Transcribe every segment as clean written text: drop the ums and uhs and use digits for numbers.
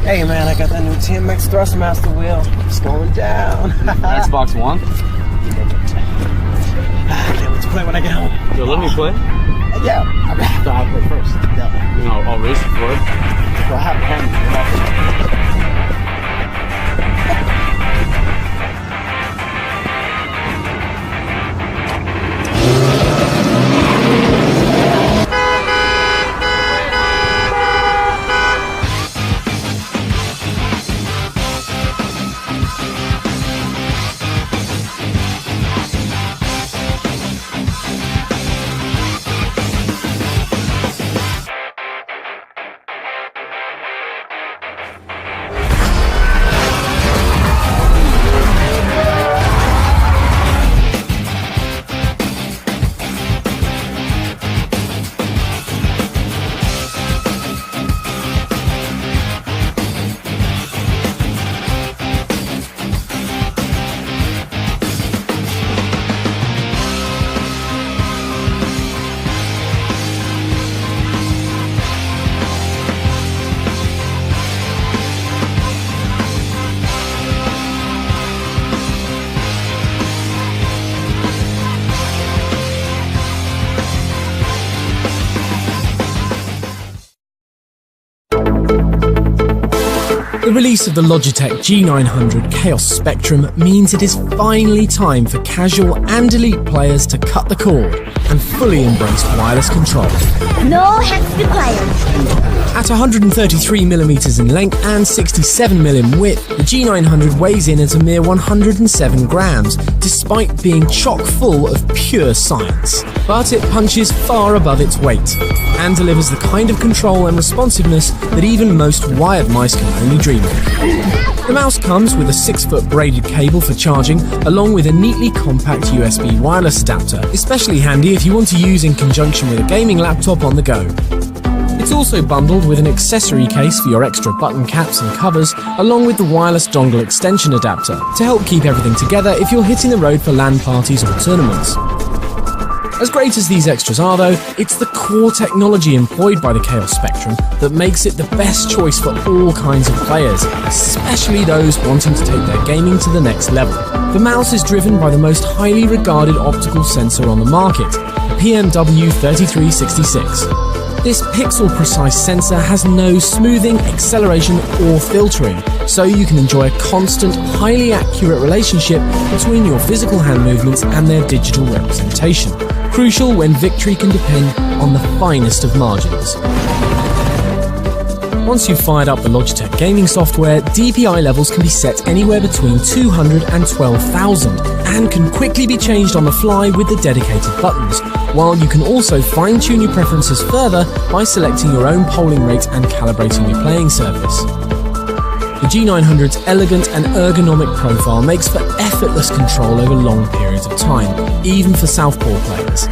Hey man, I got that new TMX Thrustmaster wheel. It's going down. Xbox One? I can't wait to play when I get home. You'll let me play? Yeah. So I'll play first. No. You know, I'll race it for it. Well, I have a The release of the Logitech G900 Chaos Spectrum means it is finally time for casual and elite players to cut the cord and fully embrace wireless control. No hacks required. At 133mm in length and 67mm in width, the G900 weighs in at a mere 107 grams, despite being chock full of pure science. But it punches far above its weight, and delivers the kind of control and responsiveness that even most wired mice can only dream of. The mouse comes with a 6-foot braided cable for charging, along with a neatly compact USB wireless adapter, especially handy if you want to use in conjunction with a gaming laptop on the go. It's also bundled with an accessory case for your extra button caps and covers, along with the wireless dongle extension adapter to help keep everything together if you're hitting the road for LAN parties or tournaments. As great as these extras are though, it's the core technology employed by the Chaos Spectrum that makes it the best choice for all kinds of players, especially those wanting to take their gaming to the next level. The mouse is driven by the most highly regarded optical sensor on the market, the PMW3366. This pixel-precise sensor has no smoothing, acceleration or filtering, so you can enjoy a constant, highly accurate relationship between your physical hand movements and their digital representation. Crucial when victory can depend on the finest of margins. Once you've fired up the Logitech gaming software, DPI levels can be set anywhere between 200 and 12,000 and can quickly be changed on the fly with the dedicated buttons, while you can also fine-tune your preferences further by selecting your own polling rate and calibrating your playing surface. The G900's elegant and ergonomic profile makes for effortless control over long periods of time, even for southpaw players.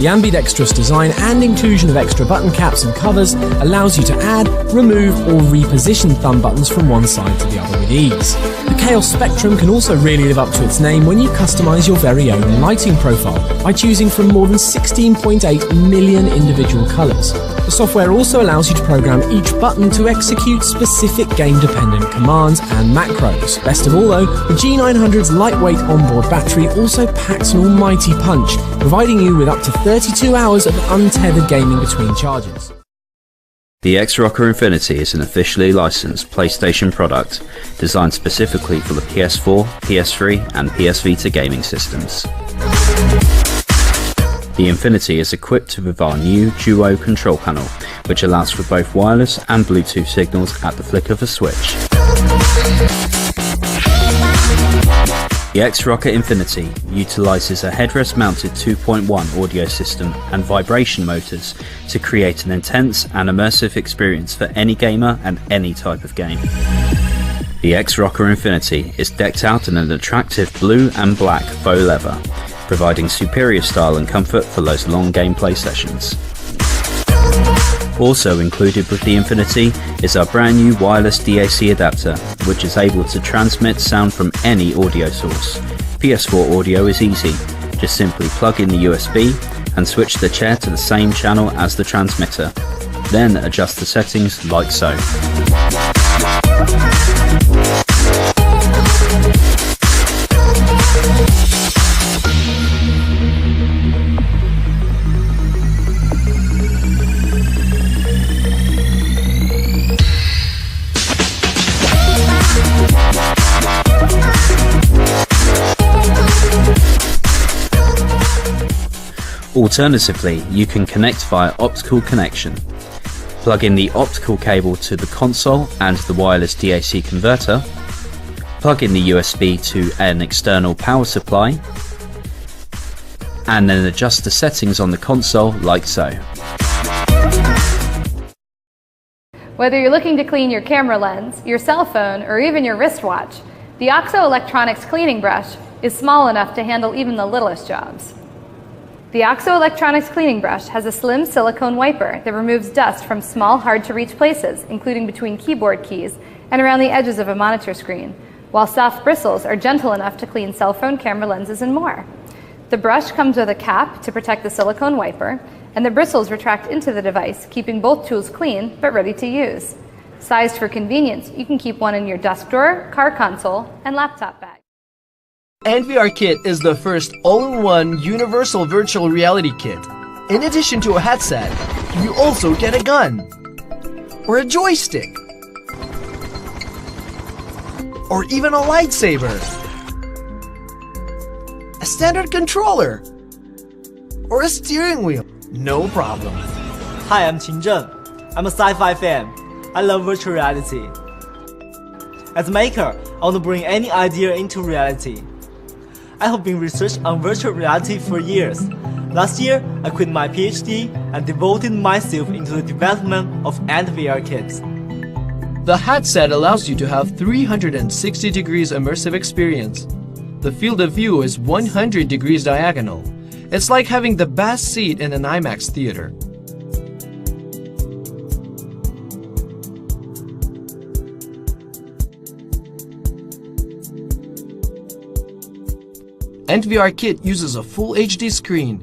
The ambidextrous design and inclusion of extra button caps and covers allows you to add, remove or reposition thumb buttons from one side to the other with ease. The Chaos Spectrum can also really live up to its name when you customize your very own lighting profile by choosing from more than 16.8 million individual colors. The software also allows you to program each button to execute specific game-dependent commands and macros. Best of all though, the G900's lightweight onboard battery also packs an almighty punch, providing you with up to 32 hours of untethered gaming between charges. The X-Rocker Infinity is an officially licensed PlayStation product designed specifically for the PS4, PS3 and PS Vita gaming systems. The Infinity is equipped with our new Duo control panel, which allows for both wireless and Bluetooth signals at the flick of a switch. The X-Rocker Infinity utilises a headrest-mounted 2.1 audio system and vibration motors to create an intense and immersive experience for any gamer and any type of game. The X-Rocker Infinity is decked out in an attractive blue and black faux leather, providing superior style and comfort for those long gameplay sessions. Also included with the Infinity is our brand new wireless DAC adapter, which is able to transmit sound from any audio source. PS4 audio is easy, just simply plug in the USB and switch the chair to the same channel as the transmitter, then adjust the settings like so. Alternatively, you can connect via optical connection. Plug in the optical cable to the console and the wireless DAC converter. Plug in the USB to an external power supply, and then adjust the settings on the console like so. Whether you're looking to clean your camera lens, your cell phone, or even your wristwatch, the OXO Electronics cleaning brush is small enough to handle even the littlest jobs. The OXO Electronics cleaning brush has a slim silicone wiper that removes dust from small, hard-to-reach places, including between keyboard keys and around the edges of a monitor screen, while soft bristles are gentle enough to clean cell phone camera lenses and more. The brush comes with a cap to protect the silicone wiper, and the bristles retract into the device, keeping both tools clean but ready to use. Sized for convenience, you can keep one in your desk drawer, car console, and laptop bag. NVR Kit is the first all-in-one universal virtual reality kit. In addition to a headset, you also get a gun, or a joystick, or even a lightsaber, a standard controller, or a steering wheel. No problem. Hi, I'm Qingzhen. I'm a sci-fi fan. I love virtual reality. As a maker, I want to bring any idea into reality. I have been researching on virtual reality for years. Last year, I quit my PhD and devoted myself into the development of NVR kits. The headset allows you to have 360 degrees immersive experience. The field of view is 100 degrees diagonal. It's like having the best seat in an IMAX theater. NVR Kit uses a full HD screen.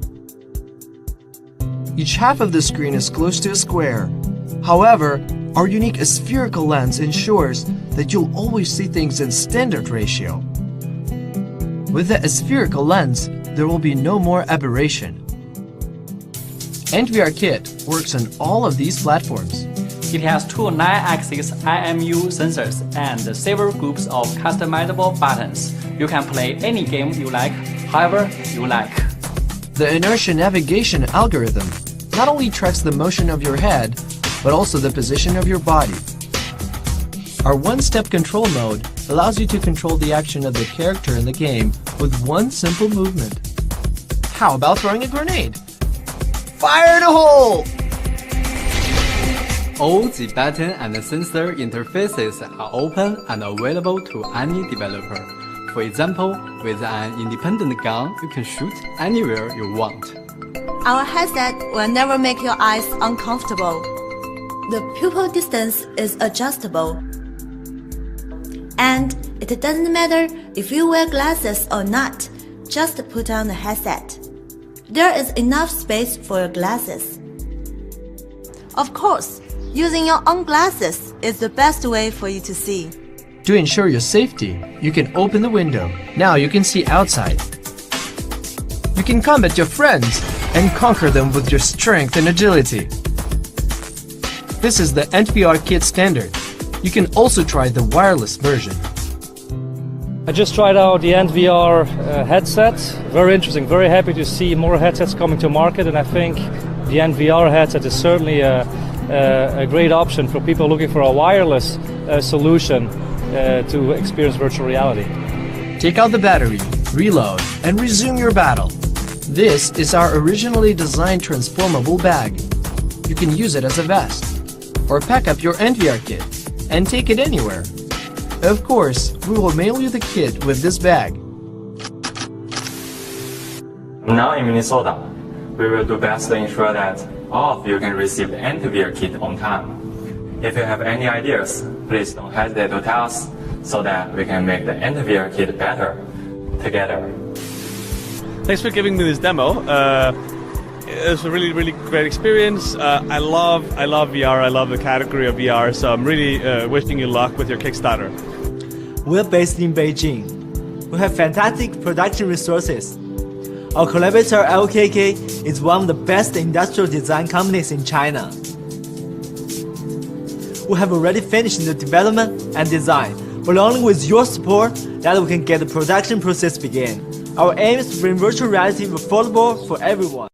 Each half of the screen is close to a square. However, our unique spherical lens ensures that you'll always see things in standard ratio. With the spherical lens, there will be no more aberration. NVR Kit works on all of these platforms. It has two 9-axis IMU sensors and several groups of customizable buttons. You can play any game you like, however you like. The inertia navigation algorithm not only tracks the motion of your head, but also the position of your body. Our one-step control mode allows you to control the action of the character in the game with one simple movement. How about throwing a grenade? Fire in a hole! All the button and sensor interfaces are open and available to any developer. For example, with an independent gun, you can shoot anywhere you want. Our headset will never make your eyes uncomfortable. The pupil distance is adjustable. And it doesn't matter if you wear glasses or not, just put on the headset. There is enough space for your glasses. Of course, using your own glasses is the best way for you to see. To ensure your safety, you can open the window. Now you can see outside. You can combat your friends and conquer them with your strength and agility. This is the NVR Kit standard. You can also try the wireless version. I just tried out the NVR headset. Very interesting, very happy to see more headsets coming to market, and I think the NVR headset is certainly a great option for people looking for a wireless solution to experience virtual reality. Take out the battery, reload, and resume your battle. This is our originally designed transformable bag. You can use it as a vest, or pack up your NVR kit and take it anywhere. Of course, we will mail you the kit with this bag. Now in Minnesota, we will do best to ensure that all of you can receive the NVR kit on time. If you have any ideas, please don't hesitate to tell us so that we can make the NVR kit better together. Thanks for giving me this demo. it was a really great experience. I love VR. I love the category of VR. So I'm really wishing you luck with your Kickstarter. We're based in Beijing. We have fantastic production resources. Our collaborator LKK is one of the best industrial design companies in China. We have already finished the development and design, but only with your support that we can get the production process begin. Our aim is to bring virtual reality affordable for everyone.